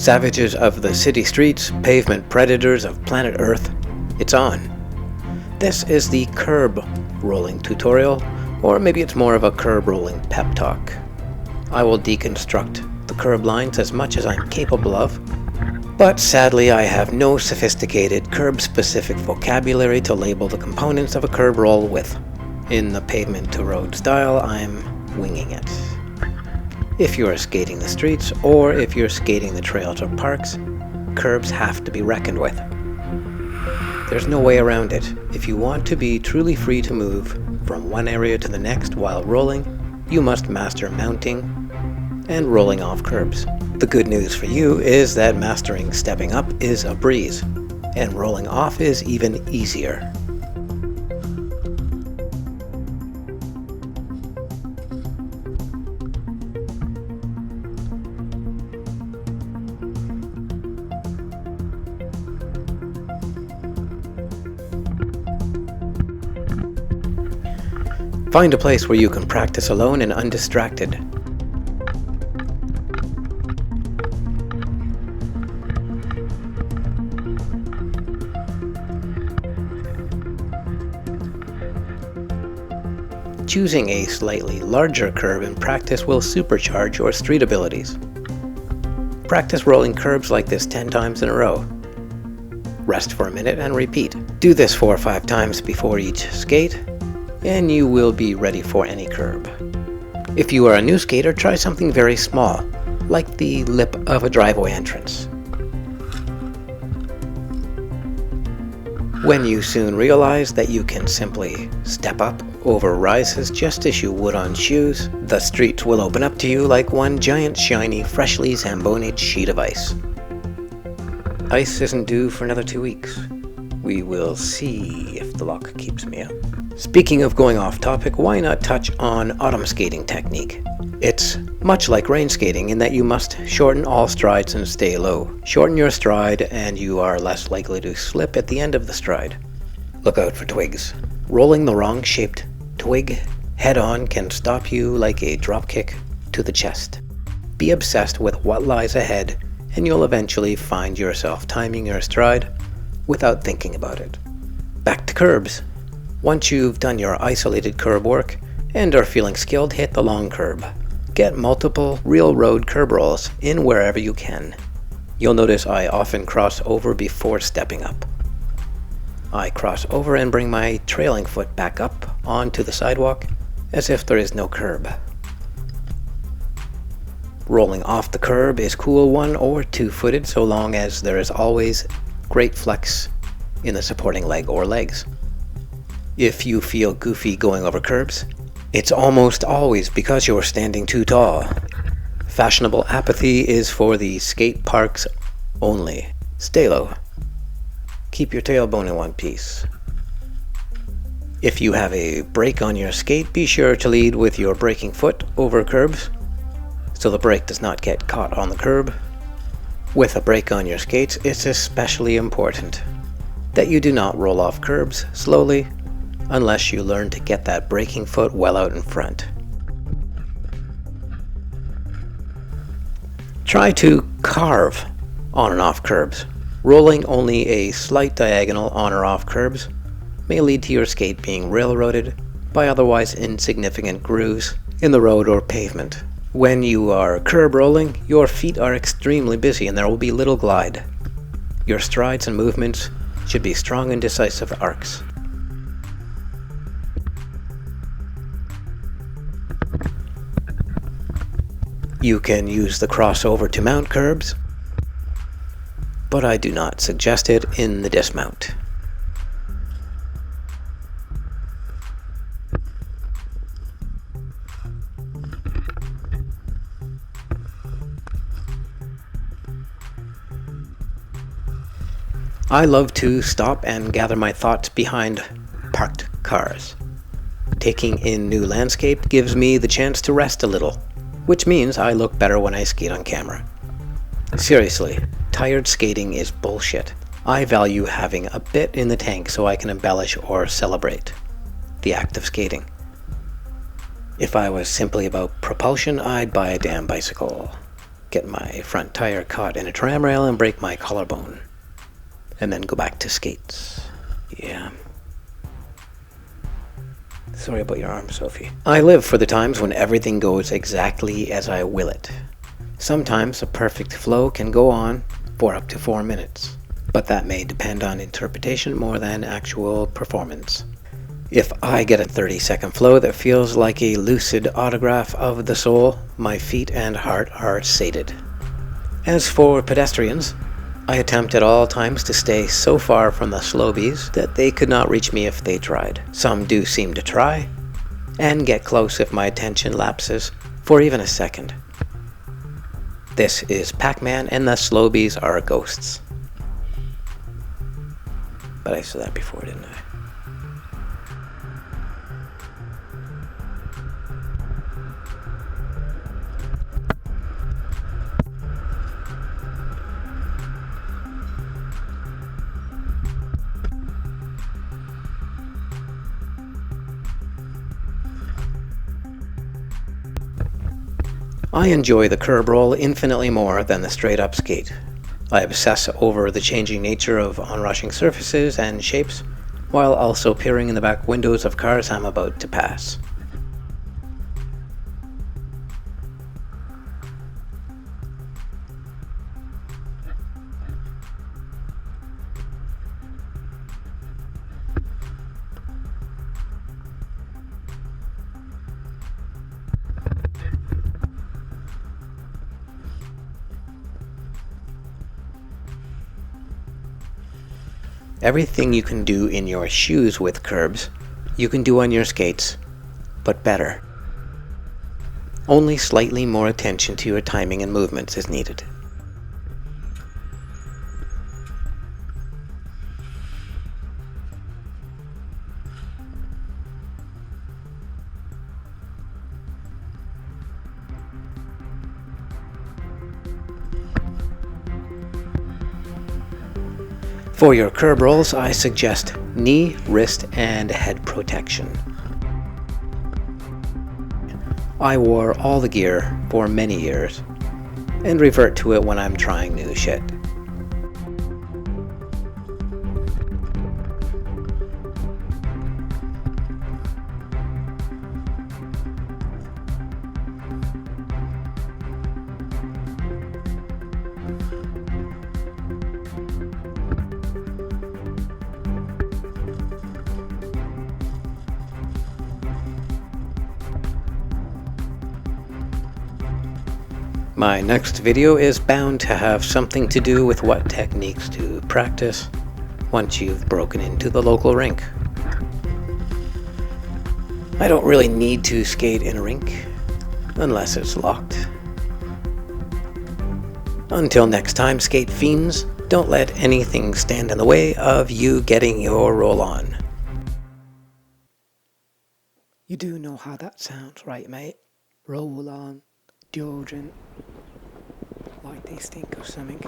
Savages of the city streets, pavement predators of planet Earth, it's on. This is the curb rolling tutorial, or maybe it's more of a curb rolling pep talk. I will deconstruct the curb lines as much as I'm capable of, but sadly I have no sophisticated curb-specific vocabulary to label the components of a curb roll with. In the pavement to road style, I'm winging it. If you're skating the streets, or if you're skating the trails or parks, curbs have to be reckoned with. There's no way around it. If you want to be truly free to move from one area to the next while rolling, you must master mounting and rolling off curbs. The good news for you is that mastering stepping up is a breeze, and rolling off is even easier. Find a place where you can practice alone and undistracted. Choosing a slightly larger curb in practice will supercharge your street abilities. Practice rolling curbs like this 10 times in a row. Rest for a minute and repeat. Do this 4 or 5 times before each skate, and you will be ready for any curb. If you are a new skater, try something very small, like the lip of a driveway entrance. When you soon realize that you can simply step up over rises just as you would on shoes, the streets will open up to you like one giant, shiny, freshly zambonied sheet of ice. Ice isn't due for another 2 weeks. We will see if the luck keeps me up. Speaking of going off topic, why not touch on autumn skating technique? It's much like rain skating in that you must shorten all strides and stay low. Shorten your stride and you are less likely to slip at the end of the stride. Look out for twigs. Rolling the wrong shaped twig head on can stop you like a drop kick to the chest. Be obsessed with what lies ahead and you'll eventually find yourself timing your stride without thinking about it. Back to curbs. Once you've done your isolated curb work and are feeling skilled, hit the long curb. Get multiple real road curb rolls in wherever you can. You'll notice I often cross over before stepping up. I cross over and bring my trailing foot back up onto the sidewalk as if there is no curb. Rolling off the curb is cool 1 or 2-footed so long as there is always great flex in the supporting leg or legs. If you feel goofy going over curbs, it's almost always because you're standing too tall. Fashionable apathy is for the skate parks only. Stay low. Keep your tailbone in one piece. If you have a brake on your skate, be sure to lead with your braking foot over curbs so the brake does not get caught on the curb. With a brake on your skates, it's especially important that you do not roll off curbs slowly unless you learn to get that braking foot well out in front. Try to carve on and off curbs. Rolling only a slight diagonal on or off curbs may lead to your skate being railroaded by otherwise insignificant grooves in the road or pavement. When you are curb rolling, your feet are extremely busy and there will be little glide. Your strides and movements should be strong and decisive arcs. You can use the crossover to mount curbs, but I do not suggest it in the dismount. I love to stop and gather my thoughts behind parked cars. Taking in new landscape gives me the chance to rest a little, which means I look better when I skate on camera. Seriously, tired skating is bullshit. I value having a bit in the tank so I can embellish or celebrate the act of skating. If I was simply about propulsion, I'd buy a damn bicycle. get my front tire caught in a tram rail and break my collarbone, and then go back to skates. Yeah. Sorry about your arm, Sophie. I live for the times when everything goes exactly as I will it. Sometimes a perfect flow can go on for up to 4 minutes, but that may depend on interpretation more than actual performance. If I get a 30-second flow that feels like a lucid autograph of the soul, my feet and heart are sated. As for pedestrians, I attempt at all times to stay so far from the slobies that they could not reach me if they tried. Some do seem to try, and get close if my attention lapses for even a second. This is Pac-Man, and the slobies are ghosts. But I said that before, didn't I? I enjoy the curb roll infinitely more than the straight up skate. I obsess over the changing nature of onrushing surfaces and shapes, while also peering in the back windows of cars I'm about to pass. Everything you can do in your shoes with curbs, you can do on your skates, but better. Only slightly more attention to your timing and movements is needed. For your curb rolls, I suggest knee, wrist, and head protection. I wore all the gear for many years, and revert to it when I'm trying new shit. My next video is bound to have something to do with what techniques to practice once you've broken into the local rink. I don't really need to skate in a rink, unless it's locked. Until next time, skate fiends, don't let anything stand in the way of you getting your roll on. You do know how that sounds, right, mate? Roll on, deodorant, like they stink or something.